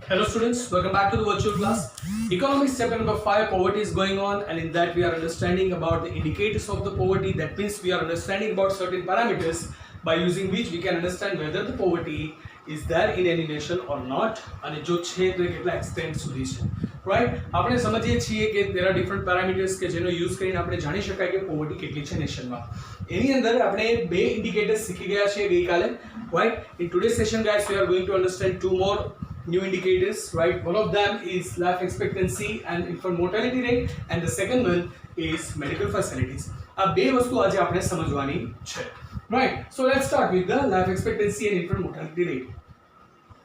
Hello students, welcome back to the virtual class. Economics chapter number 5, poverty is going on, and in that we are understanding about the indicators of the poverty. That means we are understanding about certain parameters by using which we can understand whether the poverty is there in any nation or not, અને જો છે તો કેટલા extent સુધી છે. Right? આપણે સમજીએ છીએ કે there are different parameters કે જેનો યુઝ કરીને આપણે જાણી શકાય કે poverty કેટલી છે નેશનમાં. એની અંદર આપણે બે indicators શીખી ગયા છીએ ગઈકાલે. Right? In today's session guys we are going to understand two more new indicators, right? One of them is life expectancy and infant mortality rate, and the second one is medical facilities. આ બે વસ્તુ આજે આપણે સમજવાની છે, right? So let's start with the life expectancy and infant mortality rate.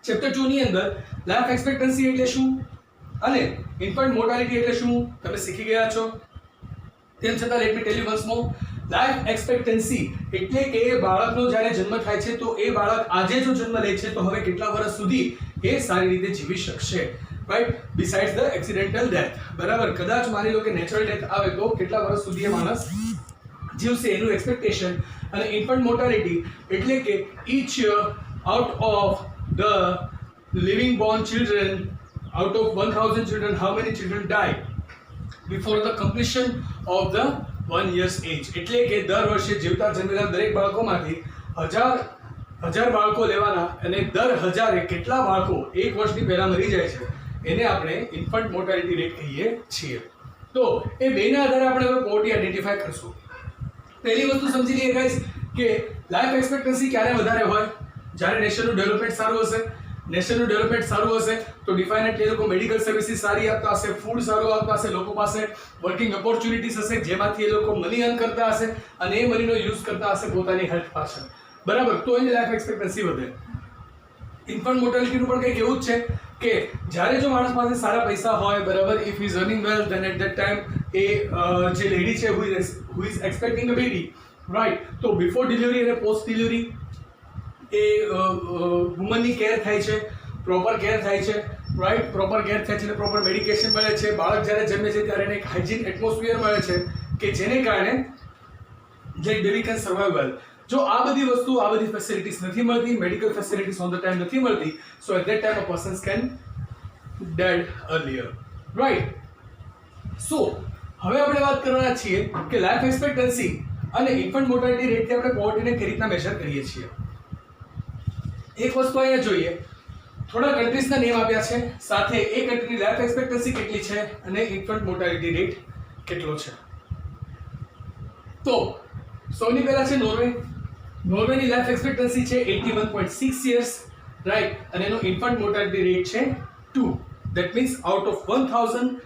Chapter 2 ની અંદર life expectancy એટલે શું અને infant mortality એટલે શું તમે શીખી ગયા છો. તેમ છતાં let me tell you once more. Life expectancy એટલે કે બાળકનો જ્યારે જન્મ થાય છે તો એ બાળક આજે જો જન્મ લે છે તો હવે કેટલા વર્ષ સુધી એ સારી રીતે જીવી શકશે, right? Besides the accidental death, બરાબર? કદાચ માની લો કે નેચરલ ડેથ આવે તો કેટલા વર્ષ સુધી એ માણસ જીવશે એનું એક્સપેક્ટેશન. અને ઇન્ફન્ટ મોર્ટાલિટી એટલે કે each year out of the living born children, out of 1000 children, how many children die before the completion of the 1 year's age. એટલે કે દર વર્ષે જીવતા જન્મેલા દરેક બાળકોમાંથી હજાર બાળકો લેવાના અને દર હજારે કેટલા બાળકો એક વર્ષની પહેલા મરી જાય છે એને આપણે ઇન્ફન્ટ મોર્ટાલિટી રેટ કહીએ છીએ. તો એ બેના આધારે આપણે હવે પોવર્ટી આઈડેન્ટિફાય કરશું. પહેલી વસ્તુ સમજી લઈએ ગાઈસ કે લાઈફ એક્સપેક્ટન્સી ક્યારે વધારે હોય? જ્યારે નેશનનું ડેવલપમેન્ટ સારું હશે. નેશનનું ડેવલપમેન્ટ સારું હશે તો ડિફાઇનેટલી એ લોકો મેડિકલ સર્વિસીસ સારી આપતા હશે, ફૂડ સારું આપતા હશે, લોકો પાસે વર્કિંગ ઓપોર્ચ્યુનિટીઝ હશે જેમાંથી એ લોકો મની અર્ન કરતા હશે અને એ મનીનો યુઝ કરતા હશે પોતાની હેલ્થ પાછળ, બરાબર? તો એની લાઈફ એક્સપેક્ટન્સી વધે. ઇન્ફન્ટ મોર્ટાલિટીનું પણ કંઈક એવું જ છે કે જ્યારે જો માણસ પાસે સારા પૈસા હોય, બરાબર, if is earning well, then at that time એ જે લેડી છે who is expecting a baby, right? તો બિફોર ડિલિવરી અને પોસ્ટ ડિલિવરી એ વુમનની કેર થાય છે, પ્રોપર કેર થાય છે, રાઈટ? પ્રોપર કેર થાય છે અને પ્રોપર મેડિકેશન મળે છે. બાળક જ્યારે જન્મે છે ત્યારે એને એક હાઇજીન એટમોસ્ફિયર મળે છે કે જેને કારણે જે બેબી કેન સર્વાઇવ વેલ. જો આ બધી વસ્તુ, આ બધી ફેસિલિટીઝ નથી મળતી, medical facilities on the time નથી મળતી, so at that time a persons can dead earlier, right? So હવે આપણે વાત કરવાના છીએ કે લાઈફ એક્સપેક્ટન્સી અને ઇન્ફન્ટ મોર્ટાલિટી રેટથી આપણે પોવર્ટીને કઈ રીતના મેજર કરીએ છીએ. એક વસ્તુ અહીંયા જોઈએ, થોડા કન્ટ્રીઝના નેમ આપ્યા છે, સાથે એ કન્ટ્રીની લાઈફ એક્સપેક્ટન્સી કેટલી છે અને ઇન્ફન્ટ મોર્ટાલિટી રેટ કેટલો છે. તો સૌની પહેલા છે નોર્વે. નોર્વેની લાઈફ એક્સપેક્ટન્સી છે 81.6 years, રાઈટ? અને એનો ઇન્ફન્ટ મોર્ટાલિટી રેટ છે 2. That means out of 1000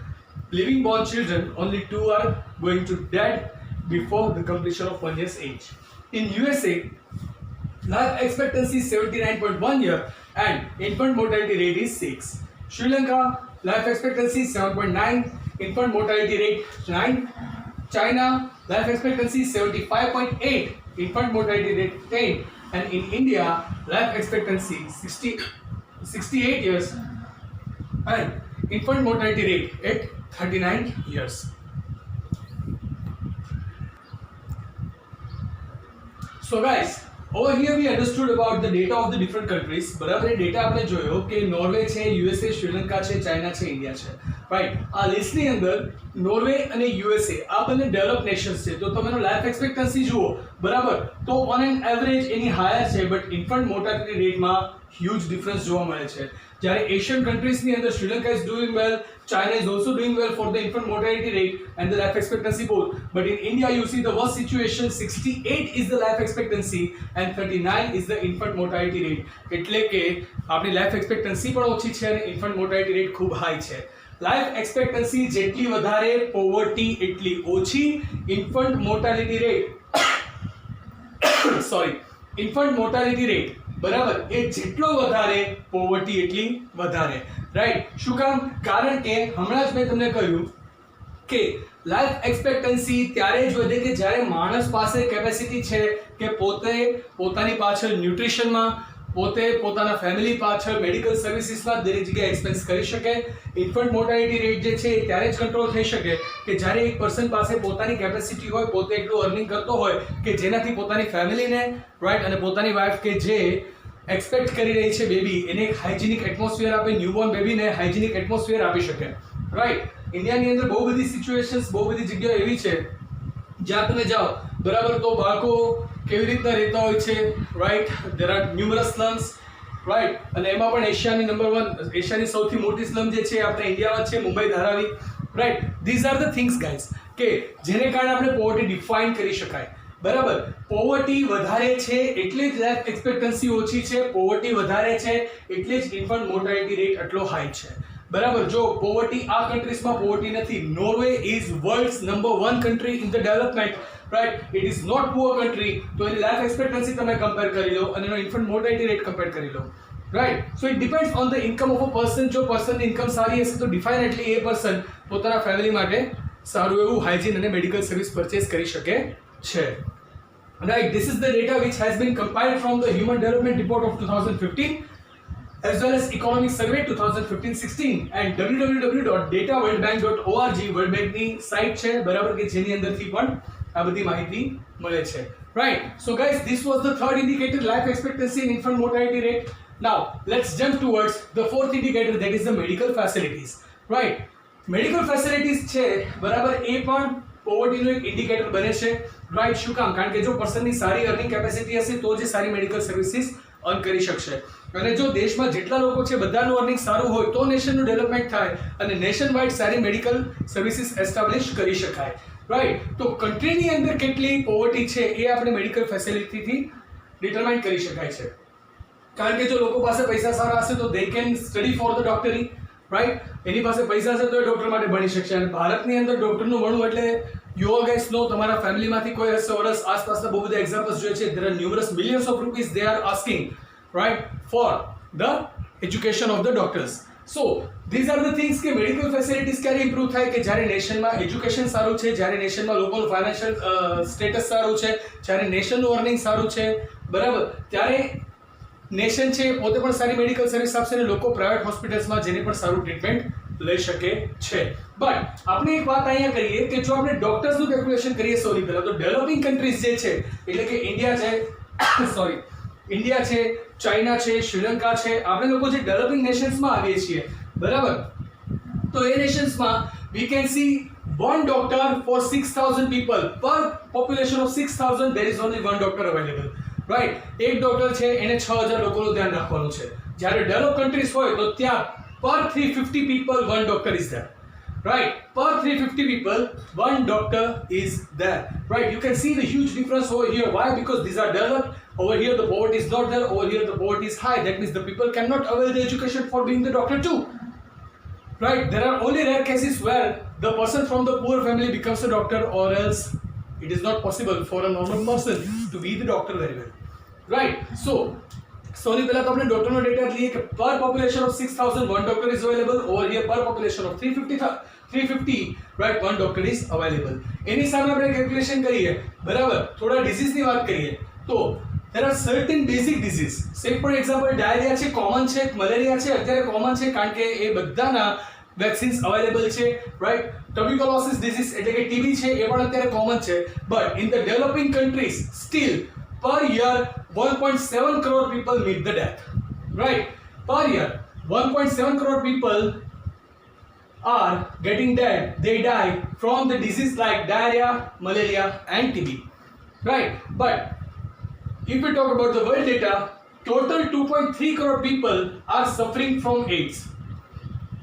living born children, only 2 are going to dead before the completion of 1 year's age. In USA, life expectancy is 79.1 year and infant mortality rate is 6. Sri Lanka, life expectancy is 7.9, infant mortality rate 9. China, life expectancy is 75.8, infant mortality rate 10. And in India, life expectancy 68 years and infant mortality rate at 39 years. So guys, over here we understood about the data of the different countries. બરાબર? એ data આપણે જોયો કે Norway છે, USA, Sri Lanka છે, China છે, India છે, right? આ લિસ્ટની અંદર નોર્વે અને યુએસએ આ બંને ડેવલપ નેશન્સ છે. તો તમે લાઈફ એક્સપેક્ટન્સી જુઓ, બરાબર, તો on an average any higher છે, બટ ઇન્ફન્ટ મોર્ટાલિટી રેટમાં હ્યુજ ડિફરન્સ જોવા મળે છે. જ્યારે એશિયન કન્ટ્રીઝની અંદર Sri Lanka is doing well, China is also doing well for the infant mortality rate and the life expectancy both. But in India, you see the worst situation, 68 is the life expectancy and 39 is the infant mortality rate. એટલે કે આપણી life એક્સપેક્ટન્સી પણ ઓછી છે અને infant mortality rate ખૂબ high છે. Life એક્સપેક્ટન્સી જેટલી વધારે, પોવર્ટી એટલી ઓછી. Infant mortality rate infant mortality rate, બરાબર, એ જેટલો વધારે, પોવર્ટી એટલી વધારે, રાઈટ? શું કામ? કારણ કે હમણાં જ મેં તમને કહ્યું કે લાઈફ એક્સપેક્ટન્સી ત્યારે જ વધે કે જ્યારે માણસ પાસે કેપેસિટી છે કે પોતે પોતાની પાછળ ન્યુટ્રિશનમાં, પોતે પોતાના ફેમિલી પાછળ મેડિકલ સર્વિસીસમાં દરેક જગ્યાએ એક્સપેન્સ કરી શકે. ઇન્ફન્ટ મોર્ટાલિટી રેટ જે છે એ ત્યારે જ કંટ્રોલ થઈ શકે કે જ્યારે એક પર્સન પાસે પોતાની કેપેસિટી હોય, પોતે એટલું અર્નિંગ કરતો હોય કે જેનાથી પોતાની ફેમિલીને, રાઈટ, અને પોતાની વાઇફ કે જે એક્સપેક્ટ કરી રહી છે બેબી એને એક હાઇજેનિક એટમોસ્ફિયર આપે, ન્યૂબોર્ન બેબીને હાઇજેનિક એટમોસ્ફિયર આપી શકે, રાઈટ. ઇન્ડિયાની અંદર બહુ બધી સિચ્યુએશન્સ, બહુ બધી જગ્યાઓ એવી છે જ્યાં તમે જાઓ, બરાબર, તો બાળકો કેવી રીતના રહેતા હોય છે, right. There are ન્યુમરસ slums, right. અને એમાં પણ એશિયાની નંબર 1, એશિયાની સૌથી મોટી સ્લમ જે છે આપણે ઇન્ડિયામાં છે, Mumbai Dharavi, right. These are the things guys કે જેને કારણે આપણે પોવર્ટી ડિફાઇન કરી શકાય, બરાબર. પોવર્ટી વધારે છે એટલે જ લાઈફ એક્સપેક્ટન્સી ઓછી છે, પોવર્ટી વધારે છે એટલે જ ઇન્ફન્ટ મોર્ટાલિટી રેટ આટલો હાઈ છે, બરાબર. જો પોવર્ટી આ કન્ટ્રીઝમાં પોવર્ટી નથી. Norway is world's number 1 country in the development, right. It is not poor country. તો એની લાઈફ એક્સપેક્ટન્સી તમે કમ્પેર કરી લો અને એનો ઇન્ફન્ટ મોર્ટાલિટી રેટ કમ્પેર કરી લો, right. So it depends on the income of a person. જો પર્સનની ઇન્કમ સારી હશે તો ડિફાઇનેટલી એ પર્સન પોતાના ફેમિલી માટે સારું એવું હાઇજીન અને મેડિકલ સર્વિસ પરચેસ કરી શકે છે. Right, this is the data which has been compiled from the Human Development Report of 2015 as well as Economic Survey 2015-16 and www.dataworldbank.org World Bank ની સાઇટ છે, બરાબર, કે જેની અંદરથી પણ આ બધી માહિતી મળે છે, right. So guys, this was the third indicator, life expectancy and infant mortality rate. Now let's jump towards the fourth indicator, that is the medical facilities, right. Medical facilities છે, બરાબર, એ પણ પોવર્ટીનું એક ઇન્ડિકેટર બને છે, રાઈટ. શું કામ? કારણ કે જો પર્સનની સારી અર્નિંગ કેપેસિટી હશે તો જ સારી મેડિકલ સર્વિસીસ અર્ન કરી શકશે. અને જો દેશમાં જેટલા લોકો છે બધાનું અર્નિંગ સારું હોય તો નેશનનું ડેવલપમેન્ટ થાય અને નેશન વાઇડ સારી મેડિકલ સર્વિસીસ એસ્ટાબ્લિશ કરી શકાય, રાઈટ. તો કન્ટ્રીની અંદર કેટલી પોવર્ટી છે એ આપણે મેડિકલ ફેસિલિટીથી ડિટરમાઇન કરી શકાય છે. કારણ કે જો લોકો પાસે પૈસા સારા હશે તો they can study for the ડોક્ટરી, રાઈટ. એની પાસે પૈસા હશે તો એ ડોક્ટર માટે ભણી શકશે. અને ભારતની અંદર ડોક્ટરનું ભણવું એટલે યુ ઓલ ગાઈસ નો, તમારા ફેમિલીમાંથી કોઈ હશે વર્ષ આસપાસના બહુ બધા એક્ઝામ્પલ્સ જોઈએ છે. There are ન્યુમરસ millions of rupees they are asking, right, for the education of the doctors. So these are the things કે મેડિકલ ફેસિલિટીઝ ક્યારે ઇમ્પ્રૂવ થાય કે જ્યારે નેશનમાં એજ્યુકેશન સારું છે, જ્યારે નેશનમાં લોકોનું ફાઇનાન્શિયલ સ્ટેટસ સારું છે, જ્યારે નેશનનું અર્નિંગ સારું છે, બરાબર, ત્યારે નેશન છે પોતે પણ સારી મેડિકલ સર્વિસ આપશે અને લોકો પ્રાઇવેટ હોસ્પિટલ્સમાં જેને પણ સારું ટ્રીટમેન્ટ લઈ શકે છે. બટ આપણે એક વાત અહીંયા કરીએ કે જો આપણે ડોક્ટર્સનું કેલ્ક્યુલેશન કરીએ સૌથી પહેલા તો ડેવલપિંગ કન્ટ્રીઝ જે છે એટલે કે ઇન્ડિયા છે, સોરી, ઇન્ડિયા છે, ચાઇના છે, શ્રીલંકા છે, આપણે લોકો જે ડેવલપિંગ નેશન્સમાં આવીએ છીએ, બરાબર, તો એ નેશન્સમાં we can see one doctor for 6,000 people. Per population of 6,000 there is only one doctor available, right. એક ડોક્ટર છે એને 6,000 લોકોનું ધ્યાન રાખવાનું છે. જ્યારે ડેવલપ કન્ટ્રીઝ હોય તો ત્યાં per 350 people one doctor is there, right. Per 350 people one doctor is there, right. You can see the huge difference over here. Why? Because these are developed. Over here the poverty is not there, over here the poverty is high. That means the people cannot avail the education for being the doctor too, right. There are only rare cases where the person from the poor family becomes a doctor, or else it is not possible for a normal person to be the doctor very well, right. So સૌથી પહેલા તો આપણે ડોક્ટરનો data લઈએ કે પર population of 6,000 one doctor is available. Over here per population of 350, right, one doctor is available. એની સામે આપણે calculation કરીએ, બરાબર, થોડા ડિઝીઝની વાત કરીએ તો there are certain basic disease. say for example diarrhoea છે, કોમન છે, મલેરિયા છે, અત્યારે કોમન છે કારણ કે એ બધાના વેક્સિન્સ અવેલેબલ છે, રાઈટ. ટ્યુબરક્યુલોસિસ ડિઝીઝ એટલે કે ટીબી છે એ પણ અત્યારે કોમન છે. But in the developing countries steel per year 1.7 crore people meet the death, right. Per year 1.7 crore people are getting dead, they die from the disease like diarrhea, malaria and TB, right. But if we talk about the world data, total 2.3 crore people are suffering from AIDS.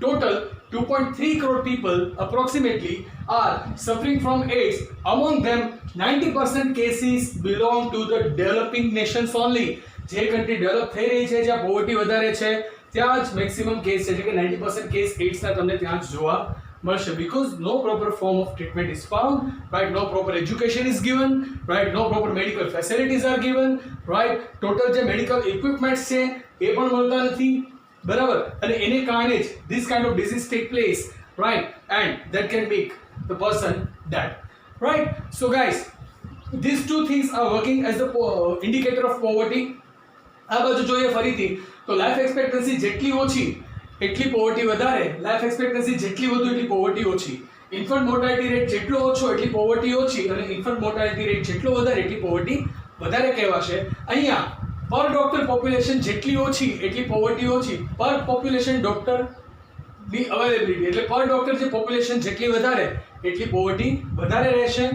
Total 2.3 crore people approximately are suffering from AIDS. Among them 90% cases belong to the developing nations only. જે country develop થઈ રહી છે, જ્યાં poverty વધારે છે, ત્યાં જ maximum case છે, એટલે કે 90% કેસ એડ્સના તમને ત્યાં જ જોવા મળશે. Because no proper form of treatment is found, right. No proper education is given, right. No proper medical facilities are given, right. Total જે medical equipments છે એ પણ મળતા નથી, બરાબર. અને એને કારણે જ this kind of disease take place, right, and that can make the person dead, right. So guys, these two things are working as the indicator of poverty. આ બાજુ જોઈએ ફરીથી તો લાઈફ એક્સપેક્ટન્સી જેટલી ઓછી એટલી પોવર્ટી વધારે, લાઈફ એક્સપેક્ટન્સી જેટલી વધુ એટલી પોવર્ટી ઓછી. ઇન્ફન્ટ મોર્ટાલિટી રેટ જેટલો ઓછો એટલી પોવર્ટી ઓછી, અને ઇન્ફન્ટ મોર્ટાલિટી રેટ જેટલો વધારે એટલી પોવર્ટી વધારે કહેવાશે. અહીંયા પર ડોક્ટર પોપ્યુલેશન જેટલી ઓછી એટલી પોવર્ટી ઓછી, પર પોપ્યુલેશન ડોક્ટર ની અવેલેબિલિટી એટલે પર ડોક્ટર જે પોપ્યુલેશન જેટલી વધારે એટલી પોવર્ટી વધારે રહેશે,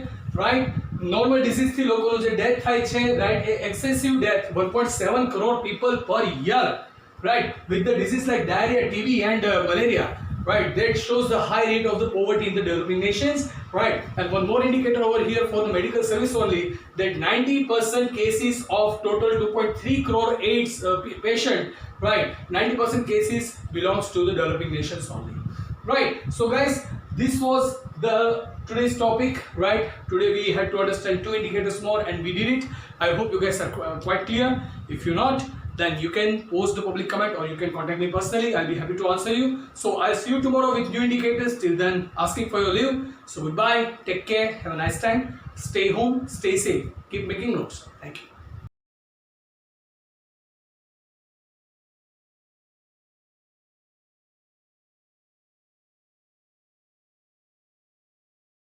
રાઈટ. નોર્મલ ડિસીઝથી લોકોનો જે ડેથ થાય છે, રાઈટ, એ એક્સેસિવ ડેથ 1.7 કરોડ પીપલ પર year, right, with the disease like diarrhoea, TB and malaria, right, that shows the high rate of the poverty in the developing nations, right. And one more indicator over here for the medical service only, that 90% cases of total 2.3 crore AIDS patient, right, 90% cases belongs to the developing nations only, right. So guys, this was the today's topic, right. Today we had to understand 2 indicators more and we did it. I hope you guys are quite clear. If you're not, then you can post the public comment or you can contact me personally. I'll be happy to answer you. So I'll see you tomorrow with new indicators. Till then, asking for your leave. So goodbye, take care, have a nice time, stay home, stay safe, keep making notes. Thank you.